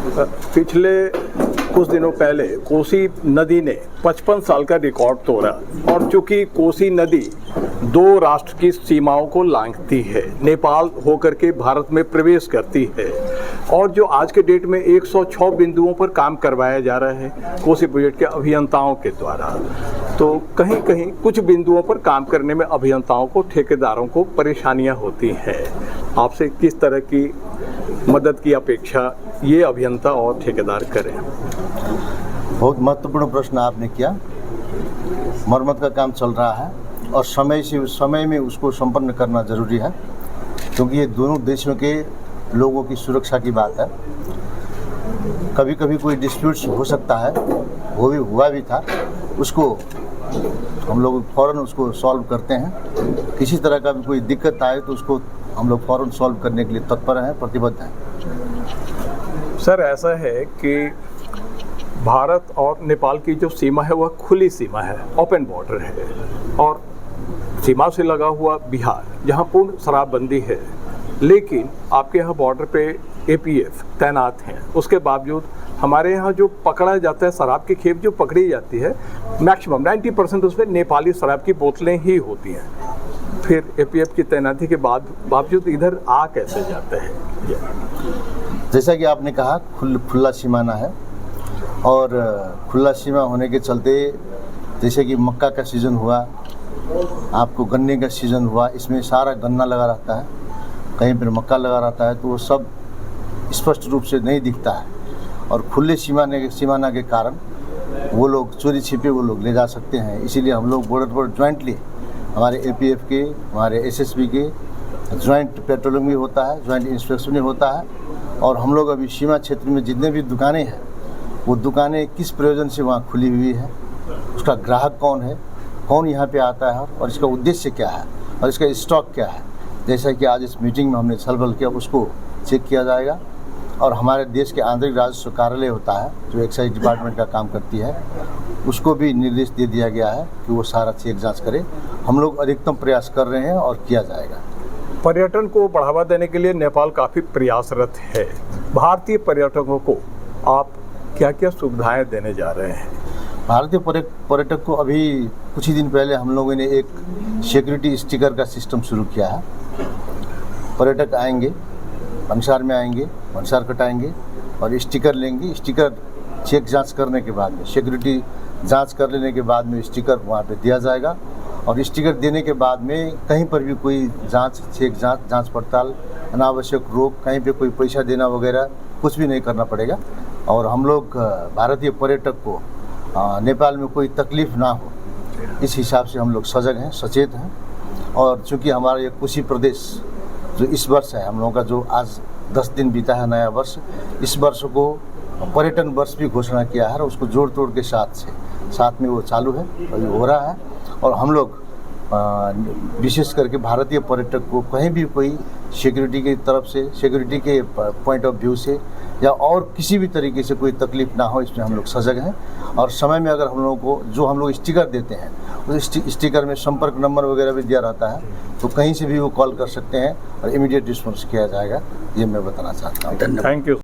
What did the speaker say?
पिछले कुछ दिनों पहले कोसी नदी ने 55 साल का रिकॉर्ड तोड़ा और चूंकि कोसी नदी दो राष्ट्र की सीमाओं को लांघती है, नेपाल होकर के भारत में प्रवेश करती है और जो आज के डेट में 106 बिंदुओं पर काम करवाया जा रहा है कोसी प्रोजेक्ट के अभियंताओं के द्वारा, तो कहीं कहीं कुछ बिंदुओं पर काम करने में अभियंताओं को, ठेकेदारों को परेशानियां होती हैं। आपसे किस तरह की मदद की अपेक्षा ये अभियंता और ठेकेदार करें? बहुत महत्वपूर्ण प्रश्न आपने किया। मरम्मत का काम चल रहा है और समय में उसको संपन्न करना जरूरी है, क्योंकि ये दोनों देशों के लोगों की सुरक्षा की बात है। कभी कभी कोई डिस्प्यूट्स हो सकता है, वो भी हुआ भी था, उसको हम लोग फ़ौरन उसको सॉल्व करते हैं। किसी तरह का भी कोई दिक्कत आए तो उसको हम लोग फ़ौरन सॉल्व करने के लिए तत्पर हैं, प्रतिबद्ध हैं। सर, ऐसा है कि भारत और नेपाल की जो सीमा है वह खुली सीमा है, ओपन बॉर्डर है, और सीमा से लगा हुआ बिहार जहां पूर्ण शराबबंदी है, लेकिन आपके यहाँ बॉर्डर पे APF तैनात हैं। उसके बावजूद हमारे यहाँ जो पकड़ा जाता है, शराब की खेप जो पकड़ी जाती है, मैक्सिमम 90% उसमें नेपाली शराब की बोतलें ही होती हैं। फिर APF की तैनाती के बावजूद इधर आ कैसे जाते हैं? जैसा कि आपने कहा, खुला सीमाना है और खुला सीमा होने के चलते जैसे कि मक्का का सीज़न हुआ, आपको गन्ने का सीज़न हुआ, इसमें सारा गन्ना लगा रहता है, कहीं पर मक्का लगा रहता है, तो वो सब स्पष्ट रूप से नहीं दिखता है। और खुले सीमाना के कारण वो लोग चोरी छिपे वो लोग ले जा सकते हैं। इसीलिए हम लोग बॉर्डर पर ज्वाइंटली हमारे APF के, हमारे SSB के ज्वाइंट पेट्रोलिंग भी होता है, ज्वाइंट इंस्पेक्शन भी होता है। और हम लोग अभी सीमा क्षेत्र में जितने भी दुकानें हैं, वो दुकानें किस प्रयोजन से वहाँ खुली हुई है, उसका ग्राहक कौन है, कौन यहाँ पे आता है और इसका उद्देश्य क्या है और इसका स्टॉक क्या है, जैसा कि आज इस मीटिंग में हमने छलबल किया, उसको चेक किया जाएगा। और हमारे देश के आंतरिक राजस्व कार्यालय होता है जो एक्साइज डिपार्टमेंट का काम करती है, उसको भी निर्देश दे दिया गया है कि वो सारा चेक जाँच करे। हम लोग अधिकतम प्रयास कर रहे हैं और किया जाएगा। पर्यटन को बढ़ावा देने के लिए नेपाल काफ़ी प्रयासरत है। भारतीय पर्यटकों को आप क्या क्या सुविधाएं देने जा रहे हैं? भारतीय पर्यटक को अभी कुछ ही दिन पहले हम लोगों ने एक सिक्योरिटी स्टिकर का सिस्टम शुरू किया है। पर्यटक आएंगे, भंसार में आएंगे, भंसार कटाएंगे और स्टिकर लेंगे। स्टिकर चेक जांच करने के बाद में, सिक्योरिटी जांच कर लेने के बाद में स्टिकर वहाँ पे दिया जाएगा। और स्टिकर देने के बाद में कहीं पर भी कोई जांच पड़ताल, अनावश्यक रोक, कहीं पे कोई पैसा देना वगैरह कुछ भी नहीं करना पड़ेगा। और हम लोग भारतीय पर्यटक को नेपाल में कोई तकलीफ़ ना हो, इस हिसाब से हम लोग सजग हैं, सचेत हैं। और चूँकि हमारा ये कोसी प्रदेश जो इस वर्ष है, हम लोगों का जो आज 10 दिन बीता है नया वर्ष, इस वर्ष को पर्यटन वर्ष भी घोषणा किया है और उसको जोड़ तोड़ के साथ में वो चालू है, अभी हो रहा है। और हम लोग विशेष करके भारतीय पर्यटक को कहीं भी कोई सिक्योरिटी की तरफ से, सिक्योरिटी के पॉइंट ऑफ व्यू से या और किसी भी तरीके से कोई तकलीफ़ ना हो, इसमें हम लोग सजग हैं। और समय में अगर हम लोगों को जो हम लोग स्टिकर देते हैं, उस स्टिकर में संपर्क नंबर वगैरह भी दिया रहता है, तो कहीं से भी वो कॉल कर सकते हैं और इमीडिएट रिस्पॉन्स किया जाएगा। ये मैं बताना चाहता हूँ। Thank you.